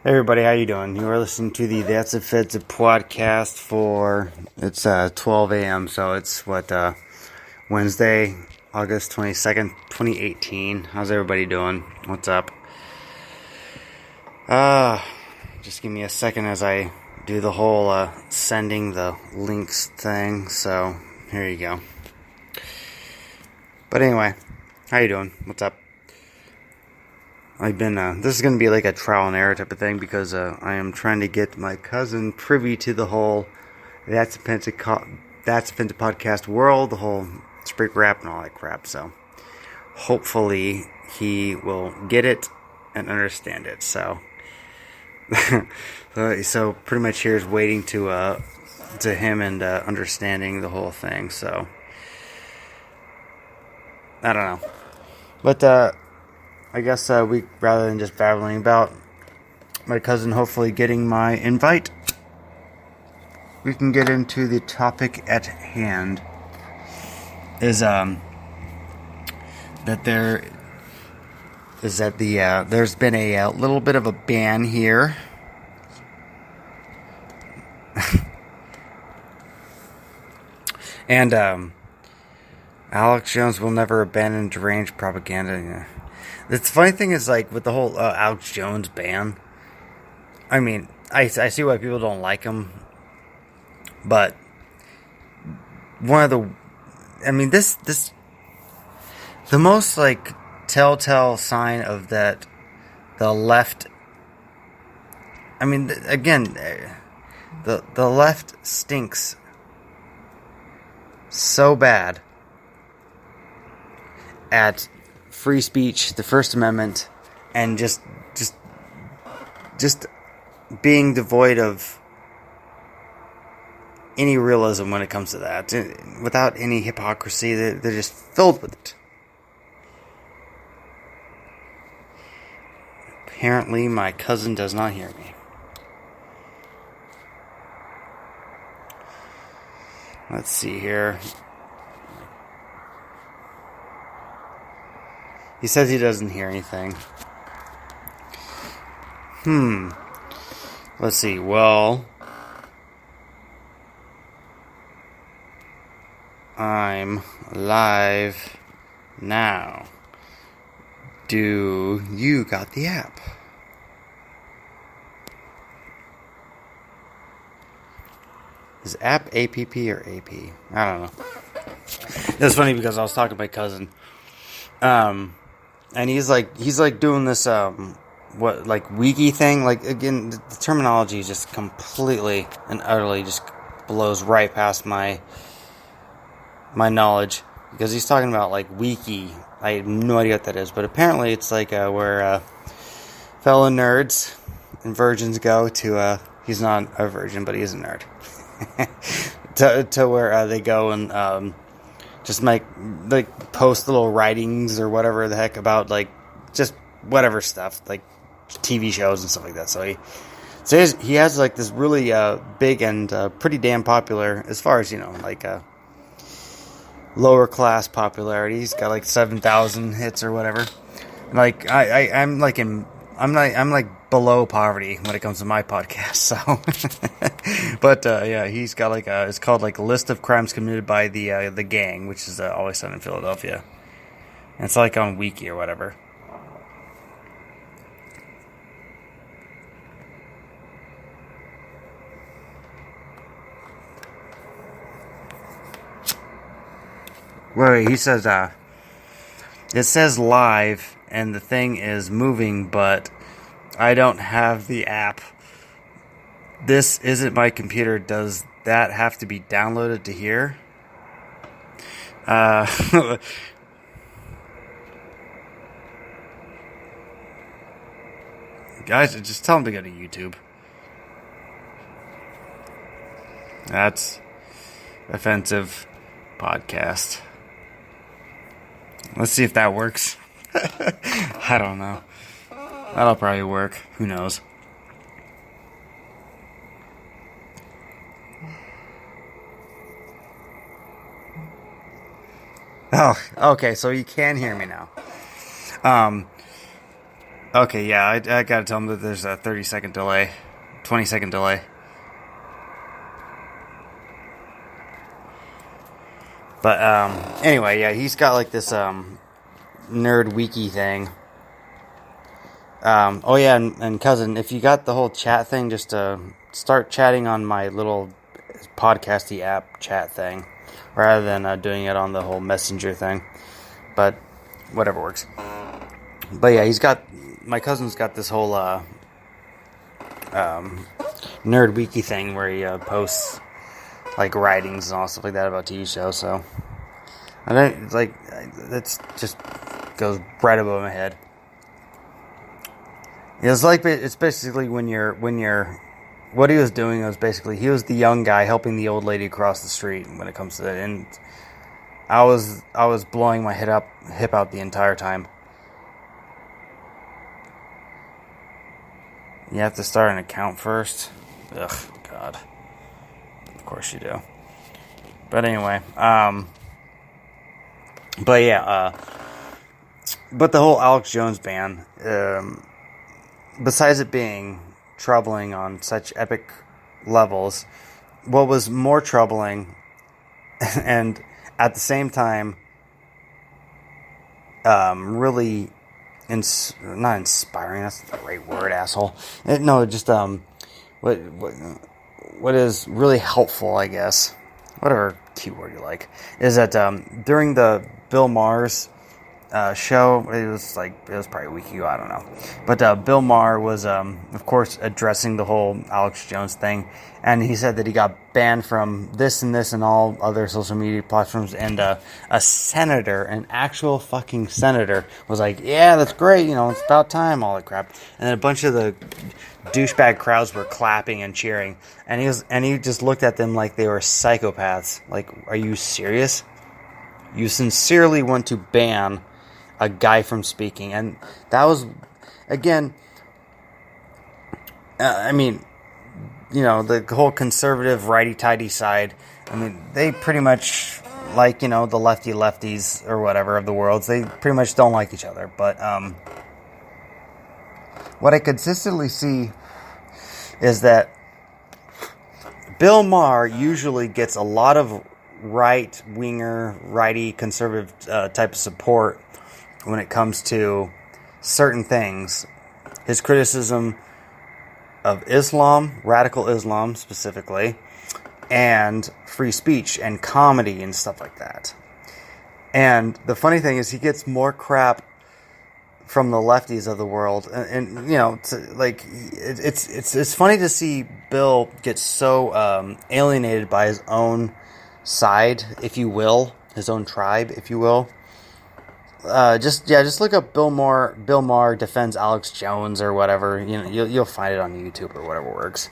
Hey everybody, how you doing? You are listening to the That's a Feds podcast for, it's 12 a.m., so it's Wednesday, August 22nd, 2018. How's everybody doing? What's up? Just give me a second as I do the whole sending the links thing, so here you go. But anyway, how you doing? What's up? This is going to be like a trial and error type of thing because I am trying to get my cousin privy to the whole That's a Podcast world, the whole Spreaker app and all that crap. So hopefully he will get it and understand it. So so pretty much here's waiting to him and understanding the whole thing. So I don't know, but I guess we, rather than just babbling about my cousin hopefully getting my invite, we can get into the topic at hand. There's been a little bit of a ban here. And Alex Jones will never abandon deranged propaganda. Yeah. The funny thing is, like, with the whole Alex Jones ban, I mean, I see why people don't like him, but the most, like, telltale sign of that, the left, I mean, again, the left stinks so bad at free speech, the First Amendment, and just being devoid of any realism when it comes to that. Without any hypocrisy, they're just filled with it. Apparently, my cousin does not hear me. Let's see here. He says he doesn't hear anything. Let's see. Well, I'm live now. Do you got the app? Is app APP or AP? I don't know. That's funny because I was talking to my cousin. And he's like doing this wiki thing. Like, again, the terminology just completely and utterly just blows right past my knowledge, because he's talking about like wiki. I have no idea what that is, but apparently it's like where fellow nerds and virgins go to. He's not a virgin, but he is a nerd. to where they go and just like post little writings or whatever the heck about like just whatever stuff, like TV shows and stuff like that. So he has like this really big and pretty damn popular, as far as, you know, like lower class popularity. He's got like 7,000 hits or whatever. Like I'm like below poverty when it comes to my podcast. So, but yeah, he's got like it's called like a list of crimes committed by the gang, which is Always Sunny in Philadelphia. And it's like on Wiki or whatever. Wait, he says it says live and the thing is moving, but I don't have the app. This isn't my computer. Does that have to be downloaded to here? Guys, just tell them to go to YouTube. That's offensive podcast. Let's see if that works. I don't know. That'll probably work. Who knows? Oh, okay, so you can hear me now. Okay, yeah, I gotta tell him that there's a 30-second delay, 20-second delay. But anyway, yeah, he's got like this nerd wiki thing. Oh yeah, and cousin, if you got the whole chat thing, just start chatting on my little podcasty app chat thing, rather than doing it on the whole messenger thing. But whatever works. But yeah, my cousin's got this whole nerd wiki thing where he posts like writings and all stuff like that about TV shows. So I don't, it's like, that's just goes right above my head. It's basically when you're what he was doing was basically he was the young guy helping the old lady across the street when it comes to that, and I was blowing my hip out the entire time. You have to start an account first. Ugh, God. Of course you do. But anyway, but yeah, but the whole Alex Jones ban, besides it being troubling on such epic levels, what was more troubling, and at the same time, really, not inspiring. That's the right word, asshole. What is really helpful, I guess, whatever keyword you like, is that during the Bill Maher's show, it was probably a week ago, I don't know, but Bill Maher was of course addressing the whole Alex Jones thing, and he said that he got banned from this and all other social media platforms, and a senator, an actual fucking senator, was like, yeah, that's great, it's about time, all that crap. And then a bunch of the douchebag crowds were clapping and cheering, and he just looked at them like they were psychopaths. Like, are you serious? You sincerely want to ban a guy from speaking? And that was, again, the whole conservative righty-tighty side, they pretty much, like, the lefties or whatever of the world, they pretty much don't like each other. But what I consistently see is that Bill Maher usually gets a lot of right-winger, righty, conservative type of support when it comes to certain things. His criticism of Islam, radical Islam specifically, and free speech and comedy and stuff like that. And the funny thing is, he gets more crap from the lefties of the world, and it's funny to see Bill get so alienated by his own side, if you will, his own tribe, if you will. Just look up Bill Maher defends Alex Jones or whatever. You'll find it on YouTube or whatever works.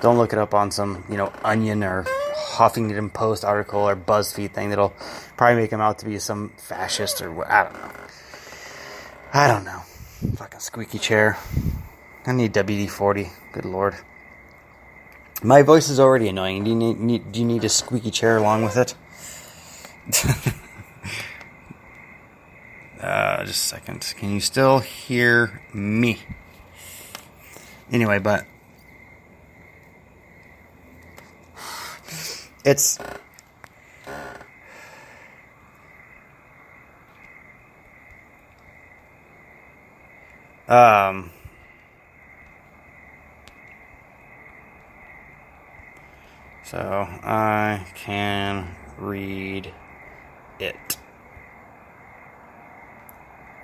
Don't look it up on some Onion or Huffington Post article or BuzzFeed thing that'll probably make him out to be some fascist or what. I don't know. Fucking squeaky chair. I need WD-40. Good lord. My voice is already annoying. Do you need a squeaky chair along with it? Just a second. Can you still hear me? Anyway, but it's so I can read it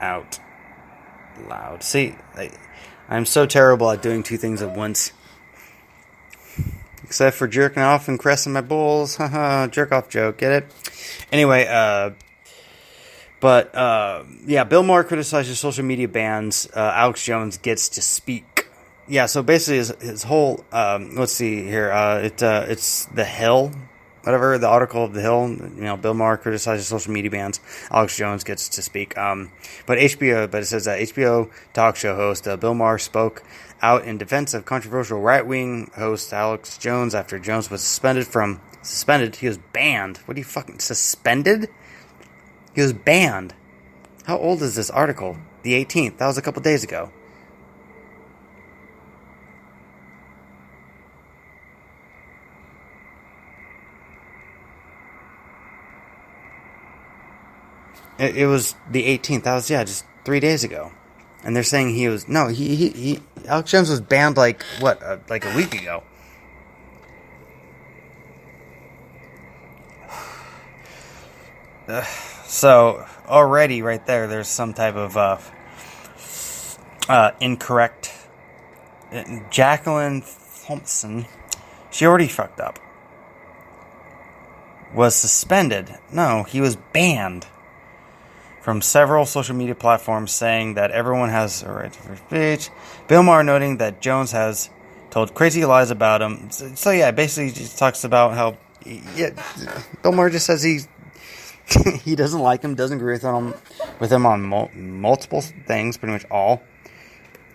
out loud. See, I'm so terrible at doing two things at once. Except for jerking off and caressing my balls. Haha, jerk off joke, get it? Anyway, Bill Maher criticizes social media bans. Alex Jones gets to speak. Yeah, so basically his whole, let's see here, it's The Hill, whatever, the article of The Hill, Bill Maher criticizes social media bans. Alex Jones gets to speak. But it says that HBO talk show host Bill Maher spoke out in defense of controversial right-wing host Alex Jones after Jones was suspended. He was banned. What are you fucking suspended? He was banned. How old is this article? The 18th. That was a couple days ago. It was the 18th. That was, just 3 days ago. And they're saying Alex Jones was banned like a week ago. So already right there's some type of incorrect. Jacqueline Thompson, she already fucked up. Was suspended. No, he was banned from several social media platforms, saying that everyone has a right to free speech. Bill Maher noting that Jones has told crazy lies about him. So yeah, basically just talks about how Bill Maher just says he doesn't like him, doesn't agree with him on multiple things, pretty much all.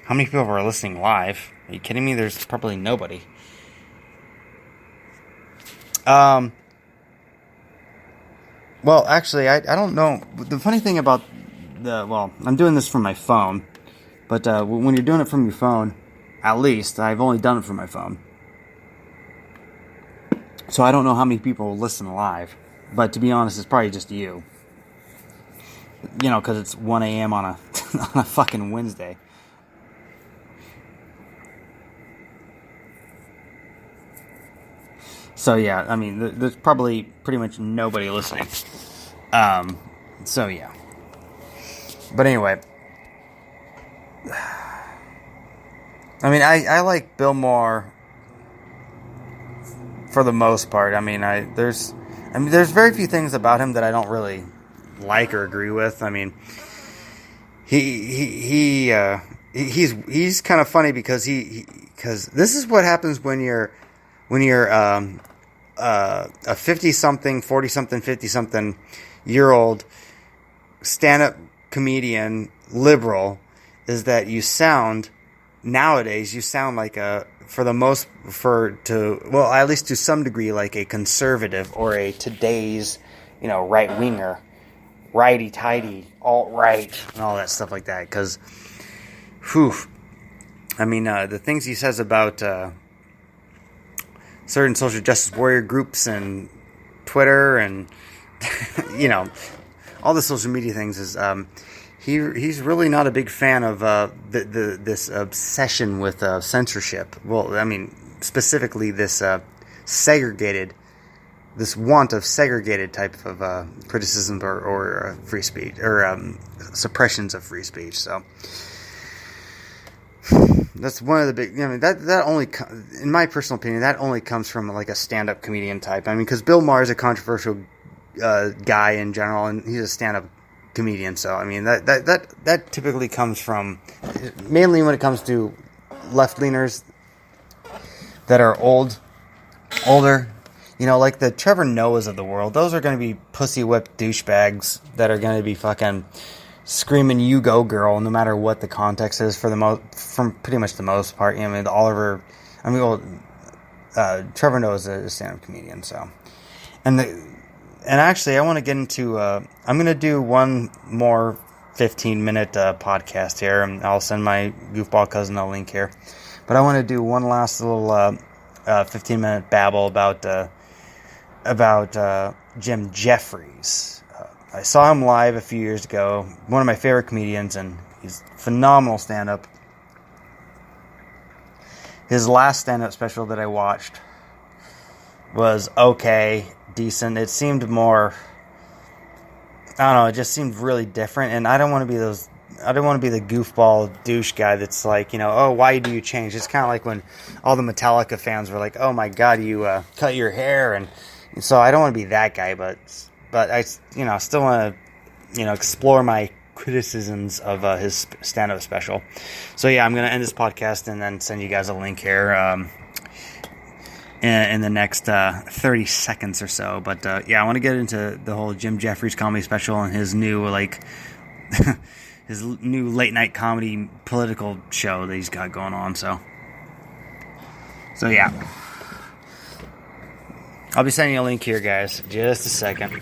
How many people are listening live? Are you kidding me? There's probably nobody. Well, actually, I don't know. The funny thing about I'm doing this from my phone, but when you're doing it from your phone, at least, I've only done it from my phone. So I don't know how many people listen live, but to be honest, it's probably just you. You know, because it's 1 a.m. on a fucking Wednesday. So yeah, I mean, there's probably pretty much nobody listening. So yeah. But anyway, I mean, I like Bill Maher for the most part. I mean, there's very few things about him that I don't really like or agree with. I mean, he's kind of funny because because this is what happens when you're a 50-something, 40-something, 50-something year old stand-up comedian liberal, is that nowadays you sound like at least to some degree, like a conservative or a today's, right winger, righty tighty, alt-right, and all that stuff like that. Because, I mean, the things he says about certain social justice warrior groups and Twitter and all the social media things is he's really not a big fan of this obsession with censorship. Well, I mean, specifically this want of segregated type of criticism or free speech or suppressions of free speech. So that's one of the big. I mean, that only, in my personal opinion, that only comes from like a stand-up comedian type. I mean, because Bill Maher is a controversial guy in general, and he's a stand-up comedian. So I mean, that typically comes from mainly when it comes to left-leaners that are older. Like the Trevor Noahs of the world. Those are going to be pussy-whipped douchebags that are going to be fucking screaming "You go, girl!" no matter what the context is. From pretty much the most part. Trevor Noah is a stand-up comedian. So, and actually, I want to get into. I'm going to do one more 15-minute podcast here, and I'll send my goofball cousin a link here. But I want to do one last little 15-minute babble about Jim Jeffries. I saw him live a few years ago. One of my favorite comedians, and he's phenomenal stand-up. His last stand-up special that I watched was okay, decent. It seemed more, I don't know, it just seemed really different. And I don't want to be the goofball douche guy that's like, oh, why do you change? It's kind of like when all the Metallica fans were like, oh my God, you cut your hair. And so I don't want to be that guy, but I, still want to, explore my criticisms of his stand-up special. So yeah, I'm going to end this podcast and then send you guys a link here in the next 30 seconds or so. But yeah, I want to get into the whole Jim Jeffries comedy special and his new his new late night comedy political show that he's got going on. So yeah, I'll be sending you a link here, guys. Just a second.